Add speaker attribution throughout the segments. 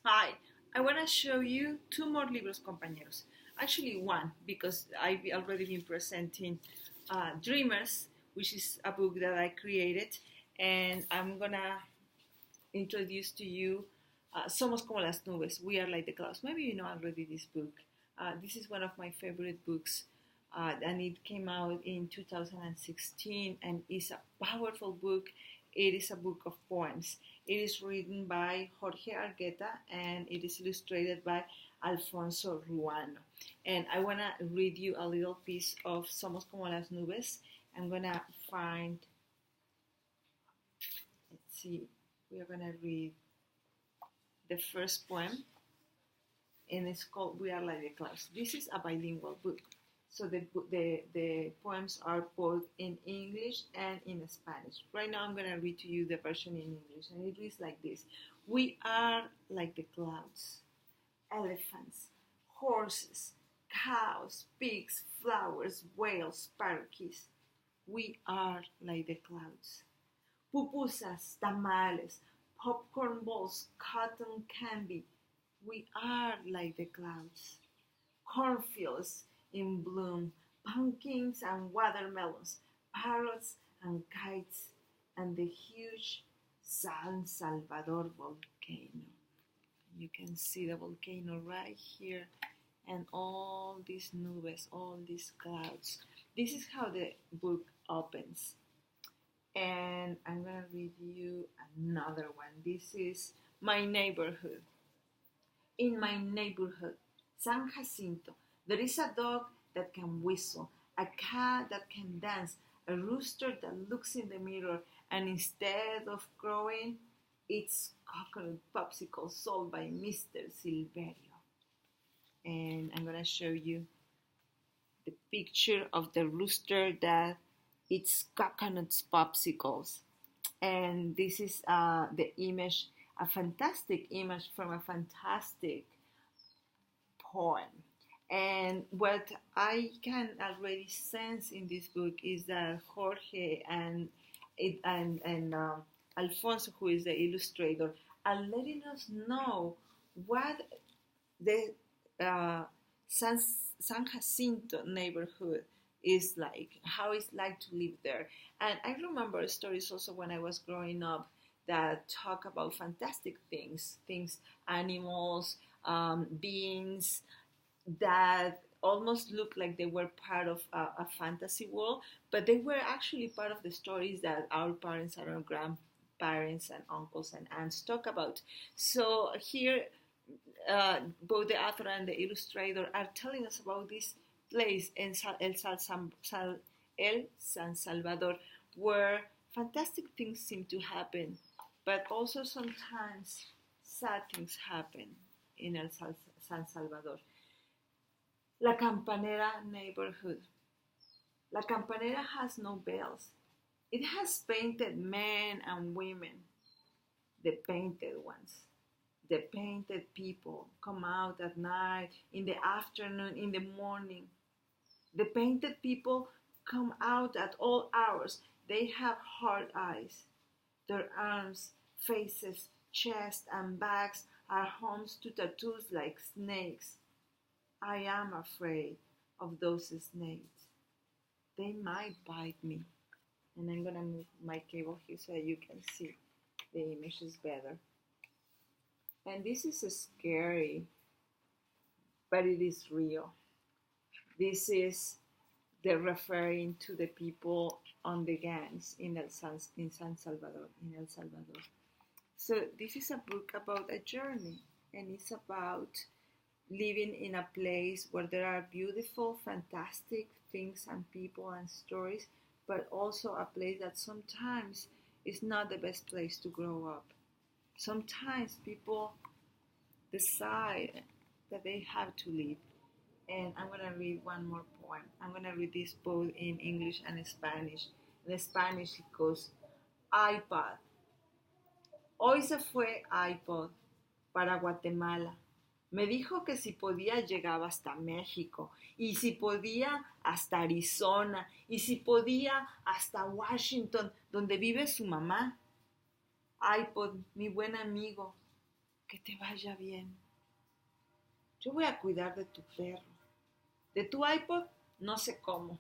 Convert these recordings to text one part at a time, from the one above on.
Speaker 1: Hi, I want to show you two more libros compañeros. Actually, one, because I've already been presenting Dreamers, which is a book that I created, and I'm going to introduce to you Somos como las Nubes, We Are Like the Clouds. Maybe you know already this book. This is one of my favorite books, and it came out in 2016, and it's a powerful book. It is a book of poems. It is written by Jorge Argueta, and it is illustrated by Alfonso Ruano. And I want to read you a little piece of Somos como las Nubes. I'm going to find, let's see, we are going to read the first poem, and it's called We Are Like the Clouds. This is a bilingual book. So the poems are both in English and in Spanish. Right now I'm going to read to you the version in English, and it reads like this. We are like the clouds, elephants, horses, cows, pigs, flowers, whales, parakeets. We are like the clouds. Pupusas, tamales, popcorn balls, cotton candy. We are like the clouds. Cornfields in bloom, pumpkins and watermelons, parrots and kites, and the huge San Salvador volcano. You can see the volcano right here, and all these nubes, all these clouds. This is how the book opens. And I'm going to read you another one. This is my neighborhood. In my neighborhood, San Jacinto, there is a dog that can whistle, a cat that can dance, a rooster that looks in the mirror, and instead of crowing, eats coconut popsicles sold by Mr. Silverio. And I'm going to show you the picture of the rooster that eats coconut popsicles. And this is the image, a fantastic image from a fantastic poem. And what I can already sense in this book is that Jorge and Alfonso, who is the illustrator, are letting us know what the San Jacinto neighborhood is like, how it's like to live there. And I remember stories also when I was growing up that talk about fantastic things, animals, beings, that almost looked like they were part of a fantasy world, but they were actually part of the stories that our parents and our grandparents and uncles and aunts talk about. So here, both the author and the illustrator are telling us about this place in El San Salvador, where fantastic things seem to happen, but also sometimes sad things happen in El San Salvador. La Campanera neighborhood. La Campanera has no bells. It has painted men and women, the painted ones. The painted people come out at night, in the afternoon, in the morning. The painted people come out at all hours. They have hard eyes. Their arms, faces, chest, and backs are homes to tattoos like snakes. I am afraid of those snakes. They might bite me. And I'm gonna move my cable here so that you can see the images better. And this is scary, but it is real. This is the referring to the people on the gangs in San Salvador, in El Salvador. So this is a book about a journey, and it's about living in a place where there are beautiful, fantastic things and people and stories, but also a place that sometimes is not the best place to grow up. Sometimes people decide that they have to leave. And I'm going to read one more poem. I'm going to read this both in English and Spanish. In Spanish it goes, iPod. Hoy se fue iPod para Guatemala. Me dijo que si podía llegaba hasta México, y si podía hasta Arizona, y si podía hasta Washington, donde vive su mamá. iPod, mi buen amigo, que te vaya bien. Yo voy a cuidar de tu perro. De tu iPod, no sé cómo.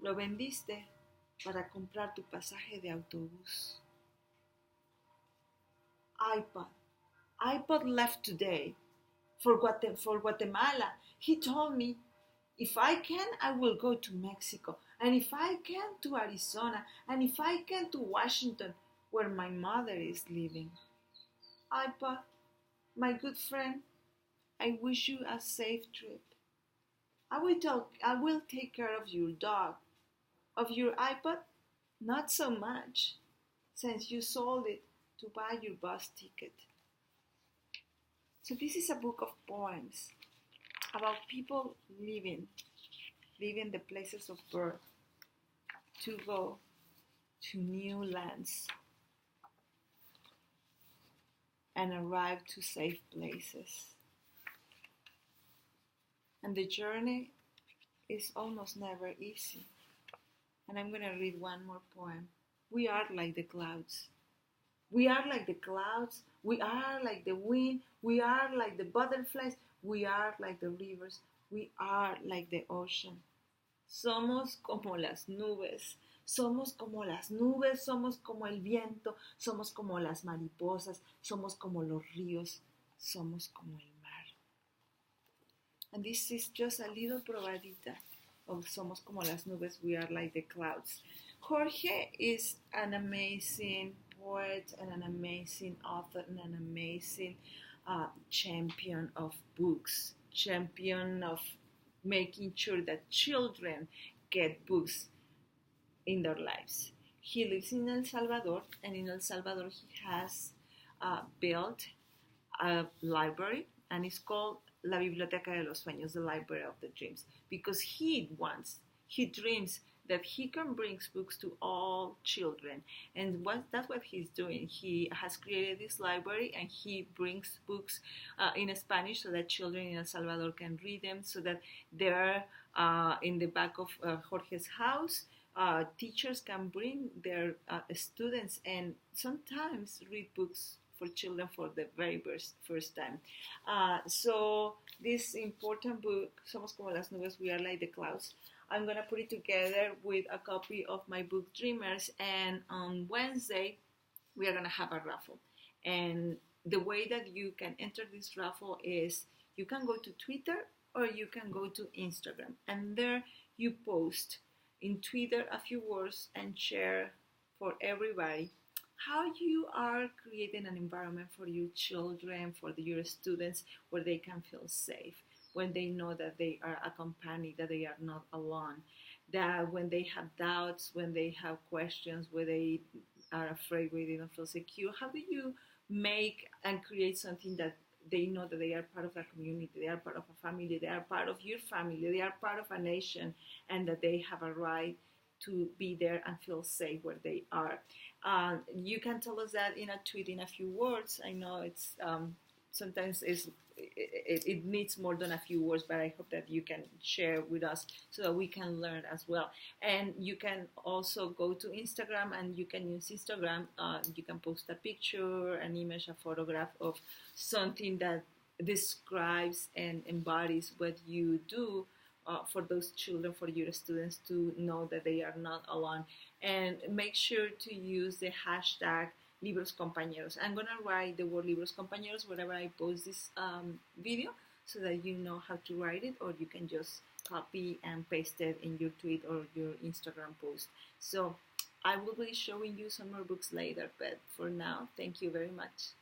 Speaker 1: Lo vendiste para comprar tu pasaje de autobús. iPod left today for Guatemala. He told me, if I can, I will go to Mexico. And if I can, to Arizona. And if I can, to Washington, where my mother is living. iPod, my good friend, I wish you a safe trip. I will take care of your dog. Of your iPod, not so much, since you sold it to buy your bus ticket. So this is a book of poems about people leaving the places of birth to go to new lands and arrive to safe places. And the journey is almost never easy. And I'm going to read one more poem. We are like the clouds. We are like the clouds. We are like the wind. We are like the butterflies. We are like the rivers. We are like the ocean. Somos como las nubes. Somos como las nubes. Somos como el viento. Somos como las mariposas. Somos como los ríos. Somos como el mar. And this is just a little probadita of Somos como las nubes, we are like the clouds. Jorge is an amazing poet and an amazing author and an amazing champion of books, champion of making sure that children get books in their lives. He lives in El Salvador, and in El Salvador he has built a library, and it's called La Biblioteca de los Sueños, the Library of the Dreams, because he dreams that he can bring books to all children, and that's what he's doing. He has created this library, and he brings books in Spanish so that children in El Salvador can read them, so that they're in the back of Jorge's house. Teachers can bring their students and sometimes read books for children for the very first time. So this important book, Somos como las nubes, we are like the clouds, I'm going to put it together with a copy of my book Dreamers, and on Wednesday we are going to have a raffle. And the way that you can enter this raffle is you can go to Twitter or you can go to Instagram, and there you post in Twitter a few words and share for everybody how you are creating an environment for your children, for your students, where they can feel safe, when they know that they are accompanied, that they are not alone, that when they have doubts, when they have questions, when they are afraid, when they don't feel secure, how do you make and create something that they know that they are part of a community, they are part of a family, they are part of your family, they are part of a nation, and that they have a right to be there and feel safe where they are. You can tell us that in a tweet, in a few words. I know it's sometimes it needs more than a few words, but I hope that you can share with us so that we can learn as well. And you can also go to Instagram, and you can use Instagram. You can post a picture, an image, a photograph of something that describes and embodies what you do for those children, for your students to know that they are not alone. And make sure to use the hashtag Libros Compañeros. I'm going to write the word Libros Compañeros whenever I post this video, so that you know how to write it, or you can just copy and paste it in your tweet or your Instagram post. So I will be showing you some more books later, but for now, thank you very much.